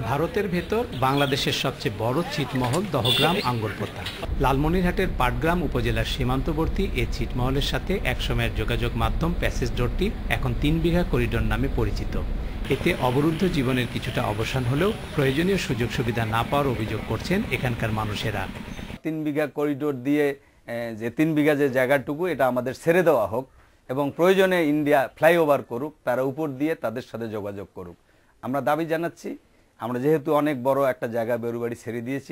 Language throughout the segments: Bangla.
ভারতের ভেতর বাংলাদেশের সবচেয়ে বড় ছিটমহল দহগ্রাম আঙ্গরপোতা। লালমনিরহাটের পাটগ্রাম উপজেলার সীমান্তবর্তী এই ছিটমহলের সাথে একসময়ের যোগাযোগ মাধ্যম প্যাসেজ রোডটি এখন 3 বিঘা করিডোর নামে পরিচিত। এতে অবরুদ্ধ জীবনের কিছুটা অবসান হলেও প্রয়োজনীয় সুযোগ সুবিধা না পাওয়ার অভিযোগ করছেন এখানকার মানুষেরা। 3 বিঘা করিডোর দিয়ে যে 3 বিঘা যে জায়গাটুকু এটা আমাদের ছেড়ে দেওয়া হোক এবং প্রয়োজনে ইন্ডিয়া ফ্লাইওভার করুক, তারা উপর দিয়ে তাদের সাথে যোগাযোগ করুক। আমরা দাবি জানাচ্ছি, আমরা যেহেতু অনেক বড় একটা জায়গা বেরুবাড়ি ছেড়ে দিয়েছি,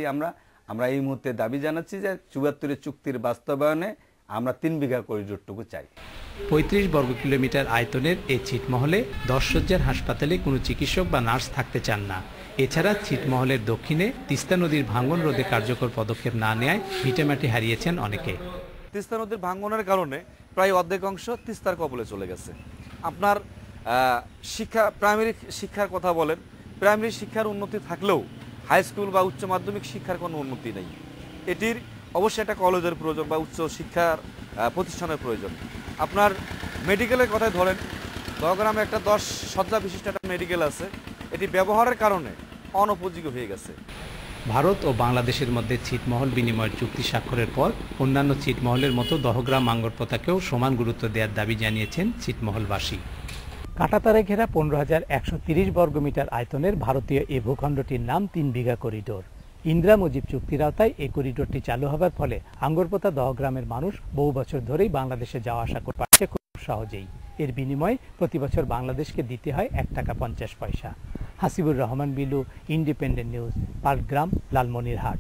আমরা এই মুহূর্তে দাবি জানাচ্ছি যে 74 চুক্তির বাস্তবায়নে আমরা 3 বিঘা করিডোরটুকু চাই। 35 বর্গ কিলোমিটার আয়তনের এই ছিটমহলে 10 শয্যার হাসপাতালে কোনো চিকিৎসক বা নার্স থাকতে চান না। এছাড়া ছিটমহলের দক্ষিণে তিস্তা নদীর ভাঙন রোধে কার্যকর পদক্ষেপ না নেয় ভিটেমাটি হারিয়েছেন অনেকে। তিস্তা নদীর ভাঙনের কারণে প্রায় অর্ধেক অংশ তিস্তার কবলে চলে গেছে। আপনার প্রাইমারি শিক্ষার কথা বলেন, প্রাইমারি শিক্ষার উন্নতি থাকলেও হাই স্কুল বা উচ্চ মাধ্যমিক শিক্ষার কোনো উন্নতি নেই। এটির অবশ্যই একটা কলেজের প্রয়োজন বা উচ্চ শিক্ষার প্রতিষ্ঠানের প্রয়োজন। আপনার মেডিকেলের কথায় ধরেন, দহগ্রামে একটা 10 শয্যা বিশিষ্ট একটা মেডিকেল আছে, এটি ব্যবহারের কারণে অনুপযোগী হয়ে গেছে। ভারত ও বাংলাদেশের মধ্যে ছিটমহল বিনিময়ের চুক্তি স্বাক্ষরের পর অন্যান্য ছিটমহলের মতো দহগ্রাম আঙ্গরপোতাকেও সমান গুরুত্ব দেওয়ার দাবি জানিয়েছেন ছিটমহলবাসী। কাঁটাতারে ঘেরা 15,130 বর্গমিটার আয়তনের ভারতীয় এই ভূখণ্ডটির নাম 3 বিঘা করিডোর। ইন্দিরা মুজিব চুক্তির আওতায় এই করিডোরটি চালু হবার ফলে আঙ্গরপোতা দহগ্রামের মানুষ বহু বছর ধরেই বাংলাদেশে যাওয়া আসা করতে পারছে খুব সহজেই। এর বিনিময়ে প্রতি বছর বাংলাদেশকে দিতে হয় 1 টাকা 50 পয়সা। Hasibur Rahman Bilu, independent news, Patgram, Lalmonirhat.